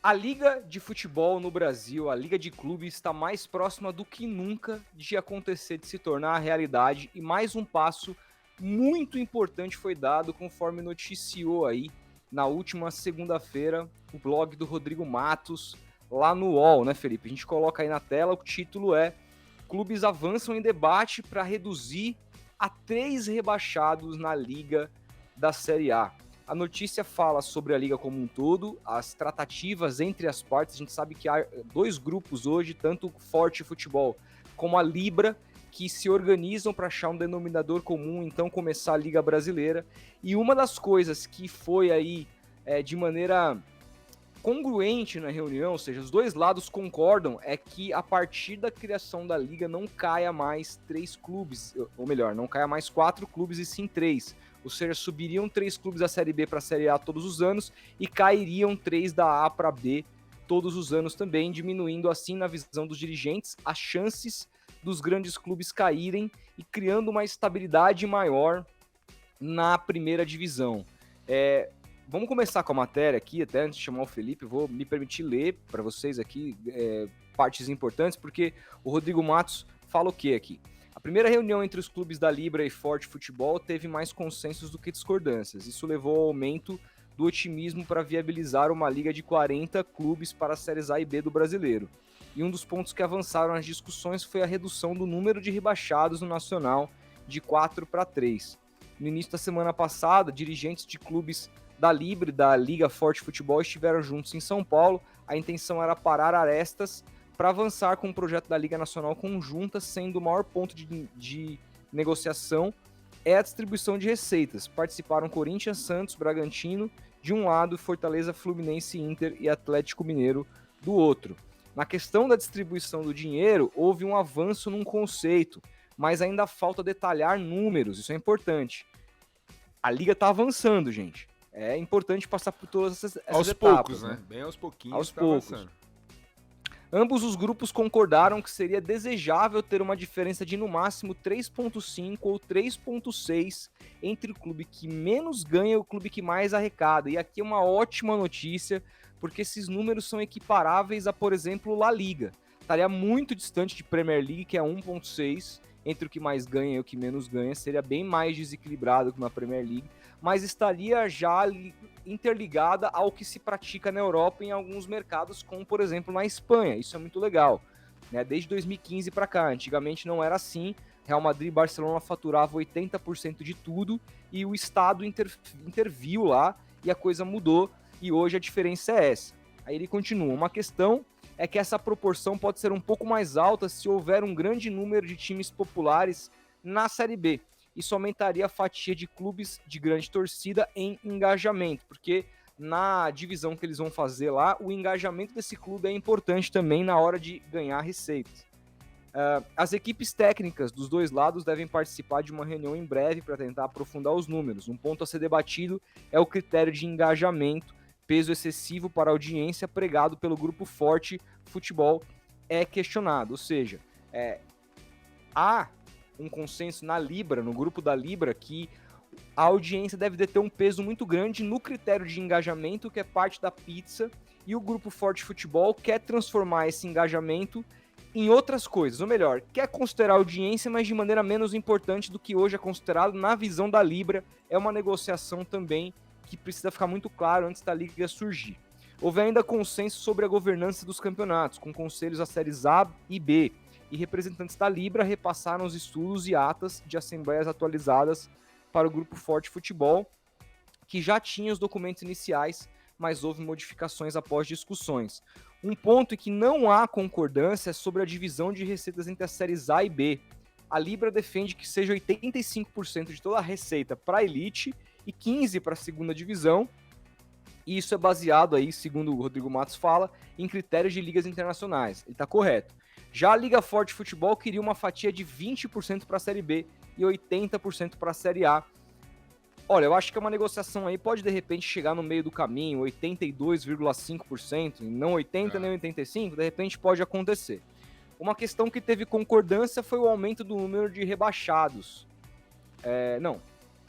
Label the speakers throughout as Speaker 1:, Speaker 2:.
Speaker 1: A Liga de Futebol no Brasil, a Liga de Clubes, está mais próxima do que nunca de acontecer, de se tornar a realidade, e mais um passo muito importante foi dado, conforme noticiou aí na última segunda-feira o blog do Rodrigo Matos, lá no UOL, né, Felipe? A gente coloca aí na tela, o título é Clubes avançam em debate para reduzir a 3 rebaixados na Liga da Série A. A notícia fala sobre a liga como um todo, as tratativas entre as partes. A gente sabe que há dois grupos hoje, tanto o Forte Futebol como a Libra, que se organizam para achar um denominador comum, então começar a Liga Brasileira. E uma das coisas que foi aí de maneira congruente na reunião, ou seja, os dois lados concordam, é que a partir da criação da liga não caia mais 3 clubes, ou melhor, não caia mais 4 clubes e sim 3. Ou seja, subiriam 3 clubes da Série B para a Série A todos os anos e cairiam 3 da A para B todos os anos também, diminuindo assim, na visão dos dirigentes, as chances dos grandes clubes caírem e criando uma estabilidade maior na primeira divisão. Vamos começar com a matéria aqui, até antes de chamar o Felipe, vou me permitir ler para vocês aqui partes importantes, porque o Rodrigo Matos fala o que aqui? A primeira reunião entre os clubes da Libra e Forte Futebol teve mais consensos do que discordâncias. Isso levou ao aumento do otimismo para viabilizar uma liga de 40 clubes para as séries A e B do brasileiro. E um dos pontos que avançaram nas discussões foi a redução do número de rebaixados no Nacional de 4 para 3. No início da semana passada, dirigentes de clubes da Libra e da Liga Forte Futebol estiveram juntos em São Paulo. A intenção era parar arestas para avançar com o projeto da Liga Nacional conjunta, sendo o maior ponto de negociação é a distribuição de receitas. Participaram Corinthians, Santos, Bragantino de um lado, Fortaleza, Fluminense, Inter e Atlético Mineiro do outro. Na questão da distribuição do dinheiro, houve um avanço num conceito, mas ainda falta detalhar números, isso é importante. A Liga está avançando, gente. É importante passar por todas essas
Speaker 2: Aos
Speaker 1: etapas,
Speaker 2: poucos,
Speaker 1: né?
Speaker 2: né? Bem aos pouquinhos
Speaker 1: Aos
Speaker 2: tá
Speaker 1: poucos.
Speaker 2: avançando.
Speaker 1: Ambos os grupos concordaram que seria desejável ter uma diferença de no máximo 3,5 ou 3,6 entre o clube que menos ganha e o clube que mais arrecada. E aqui é uma ótima notícia, porque esses números são equiparáveis a, por exemplo, La Liga. Estaria muito distante de Premier League, que é 1,6 entre o que mais ganha e o que menos ganha, seria bem mais desequilibrado que na Premier League, mas estaria já interligada ao que se pratica na Europa em alguns mercados, como por exemplo na Espanha. Isso é muito legal, né? Desde 2015 para cá, antigamente não era assim. Real Madrid e Barcelona faturavam 80% de tudo e o Estado interviu lá e a coisa mudou e hoje a diferença é essa. Aí ele continua, uma questão é que essa proporção pode ser um pouco mais alta se houver um grande número de times populares na Série B. Isso aumentaria a fatia de clubes de grande torcida em engajamento, porque na divisão que eles vão fazer lá, o engajamento desse clube é importante também na hora de ganhar receitas. As equipes técnicas dos dois lados devem participar de uma reunião em breve para tentar aprofundar os números. Um ponto a ser debatido é o critério de engajamento, peso excessivo para a audiência pregado pelo Grupo Forte Futebol é questionado. Ou seja, há um consenso na Libra, no grupo da Libra, que a audiência deve ter um peso muito grande no critério de engajamento, que é parte da pizza, e o Grupo Forte Futebol quer transformar esse engajamento em outras coisas, ou melhor, quer considerar audiência, mas de maneira menos importante do que hoje é considerado na visão da Libra. É uma negociação também que precisa ficar muito claro antes da Liga surgir. Houve ainda consenso sobre a governança dos campeonatos, com conselhos das séries A e B, e representantes da Libra repassaram os estudos e atas de assembleias atualizadas para o Grupo Forte Futebol, que já tinha os documentos iniciais, mas houve modificações após discussões. Um ponto em que não há concordância é sobre a divisão de receitas entre as séries A e B. A Libra defende que seja 85% de toda a receita para a Elite e 15% para a segunda divisão, e isso é baseado aí, segundo o Rodrigo Matos fala, em critérios de ligas internacionais. Ele está correto. Já a Liga Forte Futebol queria uma fatia de 20% para a Série B e 80% para a Série A. Olha, eu acho que é uma negociação aí, pode de repente chegar no meio do caminho, 82,5%, não 80% nem 85%, de repente pode acontecer. Uma questão que teve concordância foi o aumento do número de rebaixados.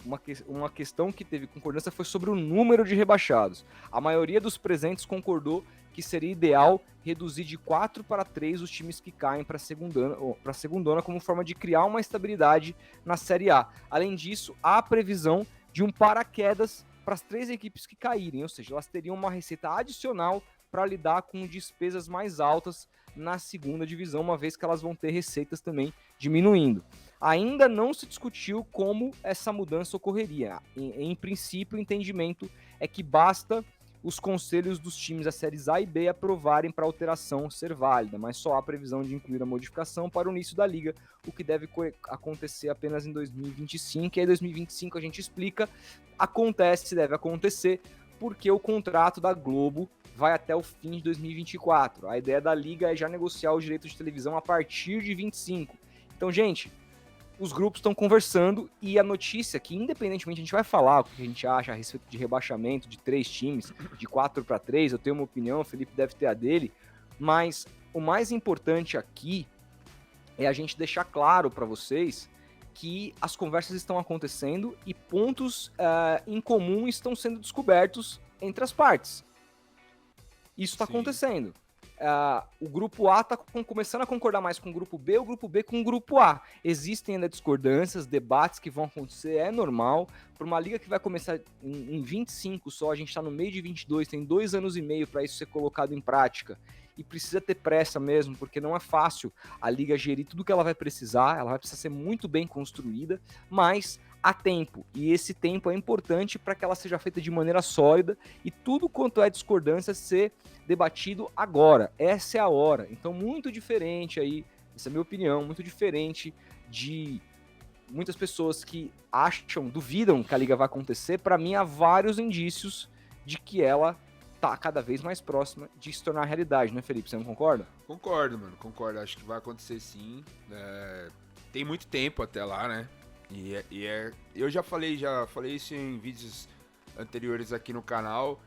Speaker 1: uma questão que teve concordância foi sobre o número de rebaixados. A maioria dos presentes concordou que seria ideal reduzir de 4 para 3 os times que caem para a segundona como forma de criar uma estabilidade na Série A. Além disso, há a previsão de um paraquedas para as 3 equipes que caírem, ou seja, elas teriam uma receita adicional para lidar com despesas mais altas na segunda divisão, uma vez que elas vão ter receitas também diminuindo. Ainda não se discutiu como essa mudança ocorreria. Em princípio, o entendimento é que basta os conselhos dos times das séries A e B aprovarem para a alteração ser válida, mas só há previsão de incluir a modificação para o início da liga, o que deve acontecer apenas em 2025, e aí 2025 a gente explica, deve acontecer, porque o contrato da Globo vai até o fim de 2024. A ideia da liga é já negociar os direitos de televisão a partir de 25. Então, gente, os grupos estão conversando e a notícia que, independentemente, a gente vai falar o que a gente acha a respeito de rebaixamento de 3 times, de 4 para 3, eu tenho uma opinião, o Felipe deve ter a dele, mas o mais importante aqui é a gente deixar claro para vocês que as conversas estão acontecendo e pontos em comum estão sendo descobertos entre as partes. Isso está acontecendo. O grupo A está começando a concordar mais com o grupo B com o grupo A. Existem ainda discordâncias, debates que vão acontecer, é normal. Para uma liga que vai começar em 25 só, a gente está no meio de 22, tem 2 anos e meio para isso ser colocado em prática. E precisa ter pressa mesmo, porque não é fácil a liga gerir tudo que ela vai precisar ser muito bem construída, mas há tempo, e esse tempo é importante para que ela seja feita de maneira sólida e tudo quanto é discordância ser debatido agora. Essa é a hora. Então, muito diferente aí, essa é a minha opinião, muito diferente de muitas pessoas que duvidam que a liga vai acontecer. Para mim, há vários indícios de que ela tá cada vez mais próxima de se tornar realidade, né, Felipe? Você não concorda?
Speaker 2: Concordo, mano, concordo. Acho que vai acontecer sim. Tem muito tempo até lá, né? Eu já falei isso em vídeos anteriores aqui no canal.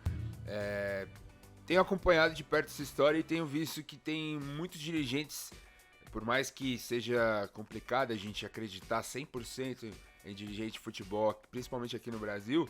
Speaker 2: Tenho acompanhado de perto essa história e tenho visto que tem muitos dirigentes, por mais que seja complicado a gente acreditar 100% em dirigente de futebol, principalmente aqui no Brasil,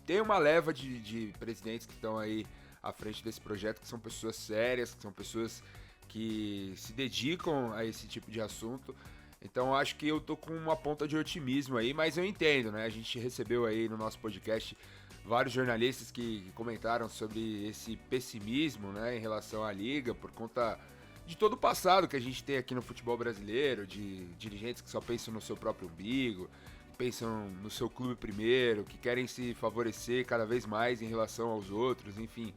Speaker 2: tem uma leva de presidentes que estão aí à frente desse projeto, que são pessoas sérias, que são pessoas que se dedicam a esse tipo de assunto. Então acho que eu tô com uma ponta de otimismo aí, mas eu entendo, né? A gente recebeu aí no nosso podcast vários jornalistas que comentaram sobre esse pessimismo, né, em relação à liga, por conta de todo o passado que a gente tem aqui no futebol brasileiro, de dirigentes que só pensam no seu próprio umbigo, pensam no seu clube primeiro, que querem se favorecer cada vez mais em relação aos outros, enfim.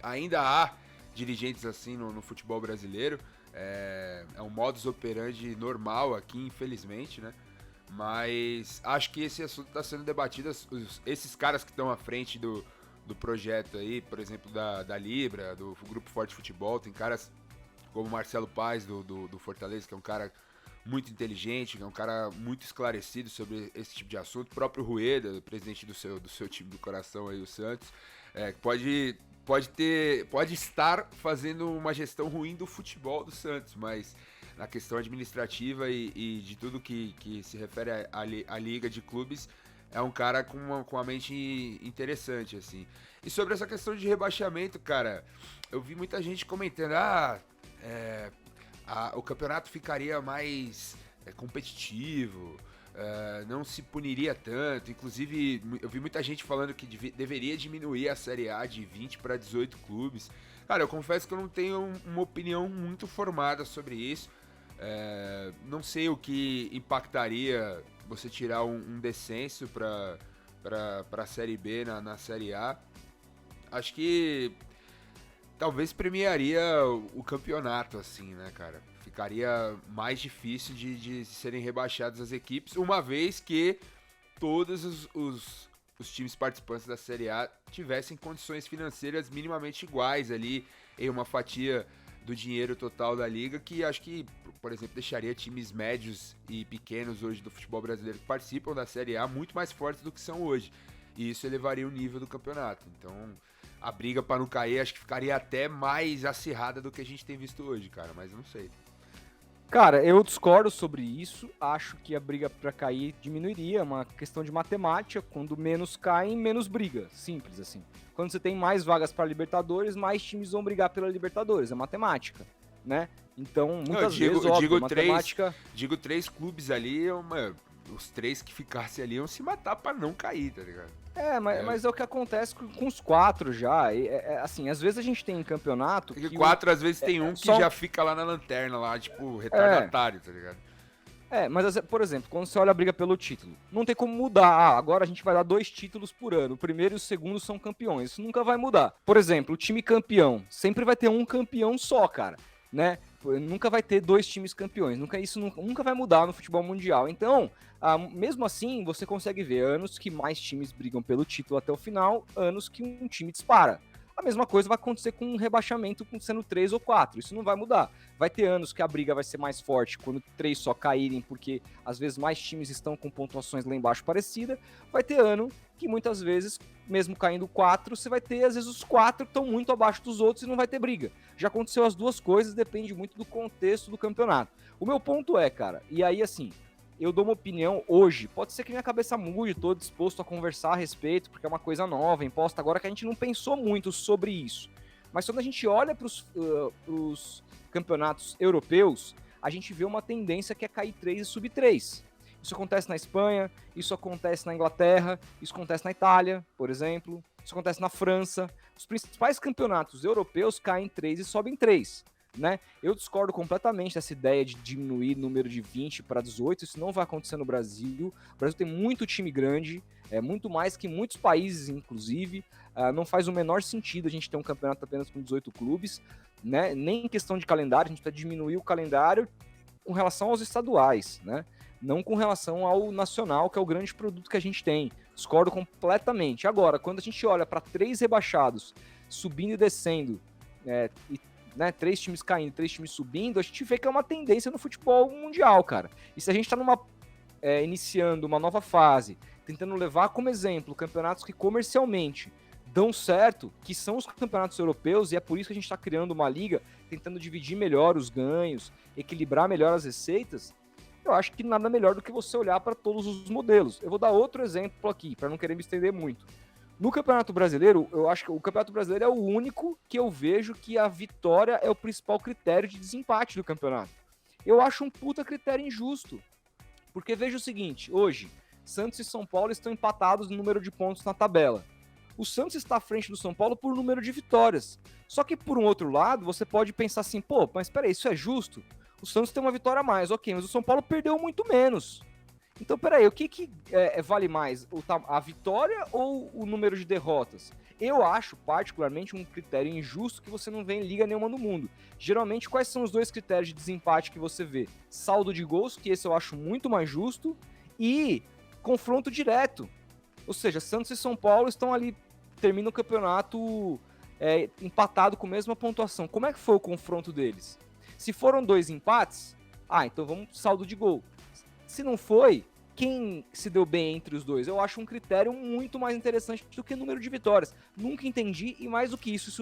Speaker 2: Ainda há dirigentes assim no futebol brasileiro. É um modus operandi normal aqui, infelizmente, né? Mas acho que esse assunto está sendo debatido. Esses caras que estão à frente do projeto aí, por exemplo, da Libra, do Grupo Forte Futebol, tem caras como Marcelo Paes, do Fortaleza, que é um cara muito inteligente, que é um cara muito esclarecido sobre esse tipo de assunto. O próprio Rueda, presidente do seu time do coração aí, o Santos, pode estar fazendo uma gestão ruim do futebol do Santos, mas na questão administrativa e de tudo que se refere à liga de clubes, é um cara com uma mente interessante, assim. E sobre essa questão de rebaixamento, cara, eu vi muita gente comentando, o campeonato ficaria mais competitivo, não se puniria tanto. Inclusive, eu vi muita gente falando que deveria diminuir a Série A de 20 para 18 clubes. Cara, eu confesso que eu não tenho uma opinião muito formada sobre isso. Não sei o que impactaria você tirar um descenso para a Série B na Série A. Acho que talvez premiaria o campeonato, assim, né, cara? Ficaria mais difícil de serem rebaixadas as equipes, uma vez que todos os times participantes da Série A tivessem condições financeiras minimamente iguais ali em uma fatia do dinheiro total da liga, que acho que, por exemplo, deixaria times médios e pequenos hoje do futebol brasileiro que participam da Série A muito mais fortes do que são hoje. E isso elevaria o nível do campeonato. Então, a briga para não cair acho que ficaria até mais acirrada do que a gente tem visto hoje, cara, mas eu não sei.
Speaker 1: Cara, eu discordo sobre isso. Acho que a briga para cair diminuiria. É uma questão de matemática. Quando menos caem, menos briga. Simples assim. Quando você tem mais vagas para Libertadores, mais times vão brigar pela Libertadores. É matemática, né? Então, muitas vezes, óbvio, matemática...
Speaker 2: Digo 3 clubes ali, os 3 que ficassem ali iam se matar pra não cair, tá ligado?
Speaker 1: Mas é o que acontece com os 4 já. Assim, às vezes a gente tem campeonato
Speaker 2: Porque 4, às vezes, tem um que já fica lá na lanterna, lá, tipo, retardatário, tá ligado?
Speaker 1: Mas, por exemplo, quando você olha a briga pelo título, não tem como mudar. Ah, agora a gente vai dar 2 títulos por ano. O primeiro e o segundo são campeões. Isso nunca vai mudar. Por exemplo, o time campeão. Sempre vai ter um campeão só, cara. Né? Nunca vai ter 2 times campeões. Isso nunca vai mudar no futebol mundial. Então, mesmo assim, você consegue ver anos que mais times brigam pelo título até o final, anos que um time dispara. A mesma coisa vai acontecer com um rebaixamento sendo 3 ou 4. Isso não vai mudar. Vai ter anos que a briga vai ser mais forte quando 3 só caírem, porque às vezes mais times estão com pontuações lá embaixo parecida. Vai ter ano que muitas vezes, mesmo caindo 4, você vai ter, às vezes, os 4 que estão muito abaixo dos outros e não vai ter briga. Já aconteceu as duas coisas, depende muito do contexto do campeonato. O meu ponto é, cara, e aí assim, eu dou uma opinião hoje, pode ser que minha cabeça mude, estou disposto a conversar a respeito, porque é uma coisa nova, imposta agora, que a gente não pensou muito sobre isso. Mas quando a gente olha para os campeonatos europeus, a gente vê uma tendência que é cair 3 e subir 3. Isso acontece na Espanha, isso acontece na Inglaterra, isso acontece na Itália, por exemplo, isso acontece na França. Os principais campeonatos europeus caem 3 e sobem 3. Né? Eu discordo completamente dessa ideia de diminuir o número de 20 para 18, isso não vai acontecer no Brasil. O Brasil tem muito time grande, muito mais que muitos países, inclusive. Não faz o menor sentido a gente ter um campeonato apenas com 18 clubes, né? Nem em questão de calendário, a gente precisa diminuir o calendário com relação aos estaduais, né? Não com relação ao nacional, que é o grande produto que a gente tem. Discordo completamente. Agora, quando a gente olha para 3 rebaixados, subindo e descendo, e 3 times caindo, 3 times subindo, a gente vê que é uma tendência no futebol mundial, cara. E se a gente tá iniciando uma nova fase, tentando levar como exemplo campeonatos que comercialmente dão certo, que são os campeonatos europeus, e é por isso que a gente está criando uma liga, tentando dividir melhor os ganhos, equilibrar melhor as receitas, eu acho que nada melhor do que você olhar para todos os modelos. Eu vou dar outro exemplo aqui, para não querer me estender muito. No Campeonato Brasileiro, eu acho que o Campeonato Brasileiro é o único que eu vejo que a vitória é o principal critério de desempate do campeonato. Eu acho um puta critério injusto. Porque veja o seguinte, hoje, Santos e São Paulo estão empatados no número de pontos na tabela. O Santos está à frente do São Paulo por número de vitórias. Só que, por um outro lado, você pode pensar assim, pô, mas peraí, isso é justo? O Santos tem uma vitória a mais, ok, mas o São Paulo perdeu muito menos. Então, peraí, o que vale mais? A vitória ou o número de derrotas? Eu acho, particularmente, um critério injusto que você não vê em liga nenhuma no mundo. Geralmente, quais são os 2 critérios de desempate que você vê? Saldo de gols, que esse eu acho muito mais justo, e confronto direto. Ou seja, Santos e São Paulo estão ali, terminam o campeonato empatado com a mesma pontuação. Como é que foi o confronto deles? Se foram 2 empates, então vamos saldo de gol. Se não foi, quem se deu bem entre os dois? Eu acho um critério muito mais interessante do que o número de vitórias. Nunca entendi, e mais do que isso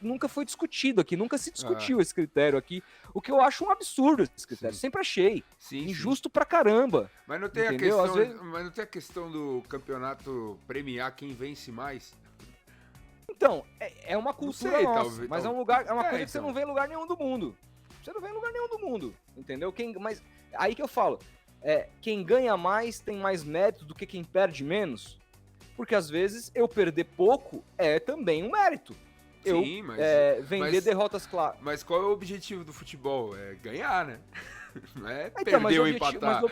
Speaker 1: nunca foi discutido aqui, nunca se discutiu esse critério aqui, o que eu acho um absurdo esse critério. Sim. Sempre achei. Injusto pra caramba.
Speaker 2: Mas não tem mas não tem a questão do campeonato premiar quem vence mais?
Speaker 1: Então, é uma cultura nossa, mas é um lugar, é uma coisa que você não vê em lugar nenhum do mundo. Você não vê em lugar nenhum do mundo, entendeu? Mas aí que eu falo, quem ganha mais tem mais mérito do que quem perde menos? Porque às vezes eu perder pouco é também um mérito.
Speaker 2: Sim,
Speaker 1: vender derrotas claras.
Speaker 2: Mas qual é o objetivo do futebol? É ganhar, né? Não é perder ou empatar.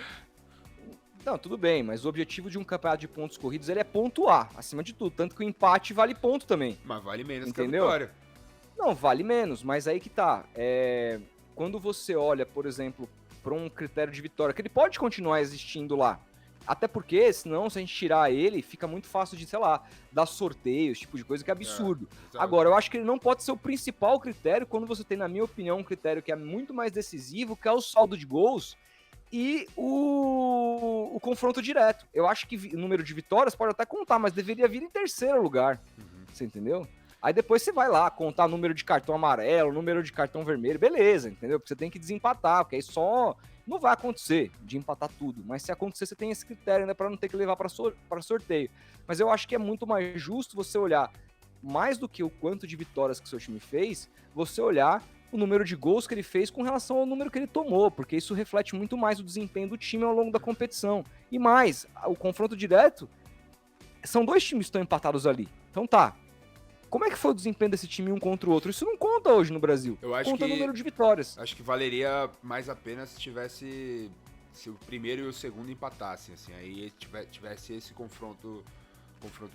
Speaker 1: Não, tudo bem, mas o objetivo de um campeonato de pontos corridos ele é pontuar, acima de tudo. Tanto que o empate vale ponto também.
Speaker 2: Mas vale menos,
Speaker 1: entendeu?
Speaker 2: Que a vitória.
Speaker 1: Não, vale menos, mas aí que tá. Quando você olha, por exemplo, para um critério de vitória, que ele pode continuar existindo lá. Até porque, senão, se a gente tirar ele, fica muito fácil de, sei lá, dar sorteios, tipo de coisa que é absurdo. Agora, eu acho que ele não pode ser o principal critério quando você tem, na minha opinião, um critério que é muito mais decisivo, que é o saldo de gols e o confronto direto. Eu acho que o número de vitórias pode até contar, mas deveria vir em terceiro lugar. Você entendeu? Aí depois você vai lá contar número de cartão amarelo, número de cartão vermelho, beleza, entendeu? Porque você tem que desempatar, porque aí só não vai acontecer de empatar tudo. Mas se acontecer, você tem esse critério, né, para não ter que levar para sorteio. Mas eu acho que é muito mais justo você olhar mais do que o quanto de vitórias que seu time fez, você olhar o número de gols que ele fez com relação ao número que ele tomou, porque isso reflete muito mais o desempenho do time ao longo da competição. E mais, o confronto direto, são dois times que estão empatados ali. Então tá, como é que foi o desempenho desse time um contra o outro? Isso não conta hoje no Brasil.
Speaker 2: Eu acho
Speaker 1: conta
Speaker 2: que,
Speaker 1: o número de vitórias.
Speaker 2: Acho que valeria mais a pena se tivesse... Se o primeiro e o segundo empatassem, assim. Aí tivesse esse confronto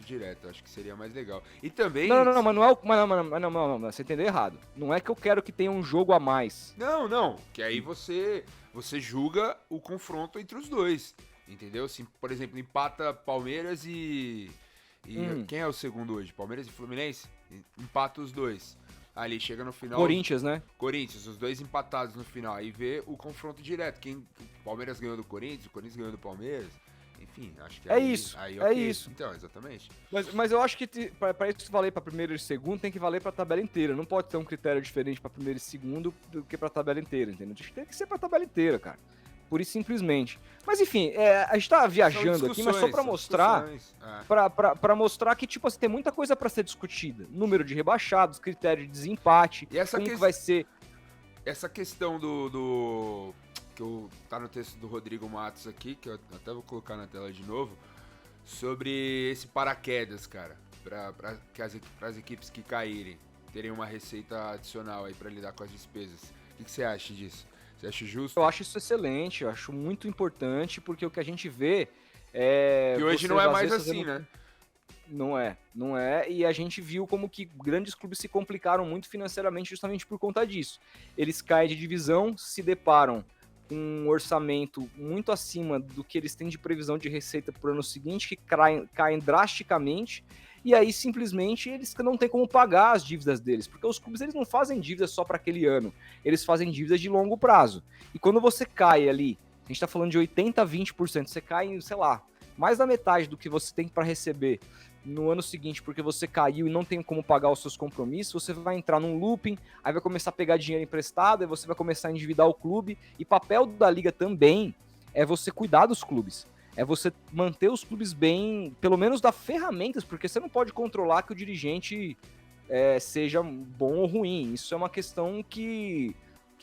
Speaker 2: direto. Acho que seria mais legal. E também...
Speaker 1: Não, mas não é o... Não, você entendeu errado. Não é que eu quero que tenha um jogo a mais.
Speaker 2: Não. Que aí você julga o confronto entre os dois. Entendeu? Assim, por exemplo, empata Palmeiras e quem é o segundo hoje? Palmeiras e Fluminense? Empata os dois. Ali, chega no final...
Speaker 1: Corinthians, né?
Speaker 2: Corinthians, os dois empatados no final. Aí vê o confronto direto. O Palmeiras ganhou do Corinthians, o Corinthians ganhou do Palmeiras. Enfim, acho que
Speaker 1: isso.
Speaker 2: Então, exatamente.
Speaker 1: Mas eu acho que para isso valer para primeiro e segundo, tem que valer para a tabela inteira. Não pode ter um critério diferente para primeiro e segundo do que para a tabela inteira, entendeu? Tem que ser para a tabela inteira, cara. Pura e simplesmente. Mas enfim, a gente tá viajando aqui, mas só pra mostrar. Pra mostrar que, tipo assim, tem muita coisa pra ser discutida. Número de rebaixados, critério de desempate,
Speaker 2: e essa
Speaker 1: como que vai ser.
Speaker 2: Essa questão que tá no texto do Rodrigo Matos aqui, que eu até vou colocar na tela de novo, sobre esse paraquedas, cara. Pra as equipes que caírem terem uma receita adicional aí pra lidar com as despesas. O que você acha disso? Você acha justo?
Speaker 1: Eu acho isso excelente, eu acho muito importante, porque o que a gente vê é...
Speaker 2: Que hoje não é mais assim, né?
Speaker 1: Não é, e a gente viu como que grandes clubes se complicaram muito financeiramente justamente por conta disso. Eles caem de divisão, se deparam com um orçamento muito acima do que eles têm de previsão de receita para o ano seguinte, que caem drasticamente, e aí simplesmente eles não têm como pagar as dívidas deles, porque os clubes eles não fazem dívidas só para aquele ano, eles fazem dívidas de longo prazo. E quando você cai ali, a gente está falando de 80% a 20%, você cai em, sei lá, mais da metade do que você tem para receber no ano seguinte, porque você caiu e não tem como pagar os seus compromissos, você vai entrar num looping, aí vai começar a pegar dinheiro emprestado, aí você vai começar a endividar o clube, e papel da liga também é você cuidar dos clubes. É você manter os clubes bem, pelo menos dar ferramentas, porque você não pode controlar que o dirigente seja bom ou ruim. Isso é uma questão que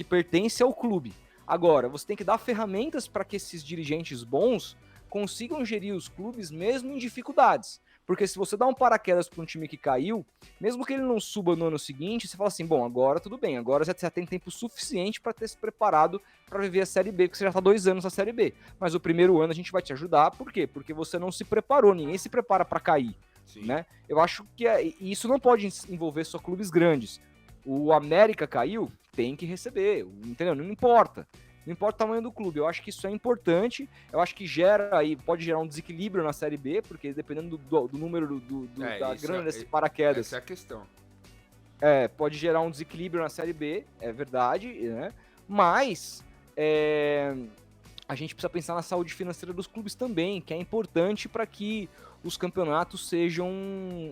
Speaker 1: pertence ao clube. Agora, você tem que dar ferramentas para que esses dirigentes bons consigam gerir os clubes mesmo em dificuldades. Porque se você dá um paraquedas para um time que caiu, mesmo que ele não suba no ano seguinte, você fala assim, bom, agora tudo bem, agora já tem tempo suficiente para ter se preparado para viver a Série B, porque você já está 2 anos na Série B. Mas o primeiro ano a gente vai te ajudar, por quê? Porque você não se preparou, ninguém se prepara para cair, né? Eu acho que isso não pode envolver só clubes grandes. O América caiu, tem que receber, entendeu? Não importa. Não importa o tamanho do clube, eu acho que isso é importante, eu acho que pode gerar um desequilíbrio na Série B, porque dependendo do número da grana desse paraquedas...
Speaker 2: Essa é a questão.
Speaker 1: Pode gerar um desequilíbrio na Série B, é verdade, né? Mas a gente precisa pensar na saúde financeira dos clubes também, que é importante para que os campeonatos sejam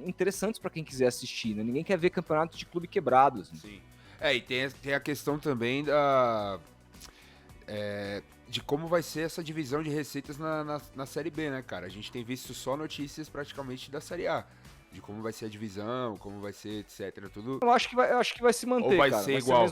Speaker 1: interessantes para quem quiser assistir, né? Ninguém quer ver campeonatos de clube quebrados. Né?
Speaker 2: Sim. E tem a questão também de como vai ser essa divisão de receitas na Série B, né, cara? A gente tem visto só notícias praticamente da Série A. De como vai ser a divisão, como vai ser, etc. Tudo.
Speaker 1: Eu acho que vai se manter,
Speaker 2: ou vai
Speaker 1: cara.
Speaker 2: Ser igual?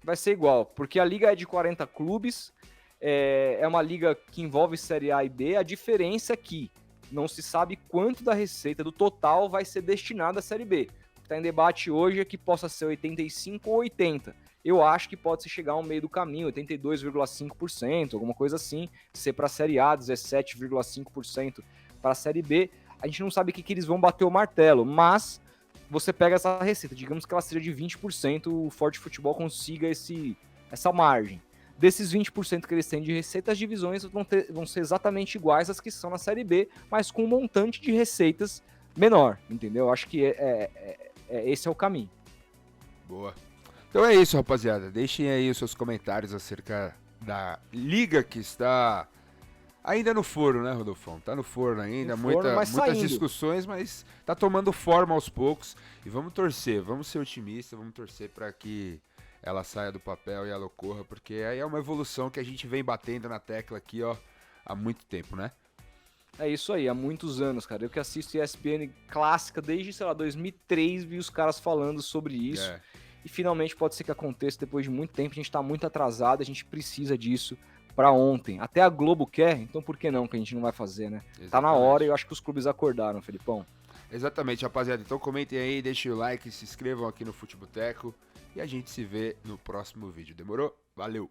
Speaker 1: Vai ser igual, porque a liga é de 40 clubes, é uma liga que envolve Série A e B. A diferença é que não se sabe quanto da receita do total vai ser destinado à Série B. O que está em debate hoje é que possa ser 85 ou 80%. Eu acho que pode se chegar ao meio do caminho, 82,5%, alguma coisa assim, ser para a Série A, 17,5% para a Série B. A gente não sabe o que eles vão bater o martelo, mas você pega essa receita, digamos que ela seja de 20%, o Forte Futebol consiga essa margem. Desses 20% que eles têm de receita, as divisões vão ser exatamente iguais às que são na Série B, mas com um montante de receitas menor, entendeu? Eu acho que esse é o caminho.
Speaker 2: Boa. Então é isso, rapaziada. Deixem aí os seus comentários acerca da liga que está Ainda no forno, né, Rodolfão? Tá no forno ainda, muitas
Speaker 1: saindo.
Speaker 2: discussões, mas tá tomando forma aos poucos. E vamos torcer, vamos ser otimistas, vamos torcer para que ela saia do papel e ela ocorra, porque aí é uma evolução que a gente vem batendo na tecla aqui, ó, há muito tempo, né?
Speaker 1: É isso aí, há muitos anos, cara. Eu que assisto ESPN clássica desde, sei lá, 2003, vi os caras falando sobre isso.
Speaker 2: É.
Speaker 1: E finalmente pode ser que aconteça depois de muito tempo. A gente tá muito atrasado, a gente precisa disso pra ontem. Até a Globo quer, então por que não que a gente não vai fazer, né?
Speaker 2: Exatamente.
Speaker 1: Tá na hora e eu acho que os clubes acordaram, Felipão.
Speaker 2: Exatamente, rapaziada. Então comentem aí, deixem o like, se inscrevam aqui no Futeboteco e a gente se vê no próximo vídeo. Demorou? Valeu!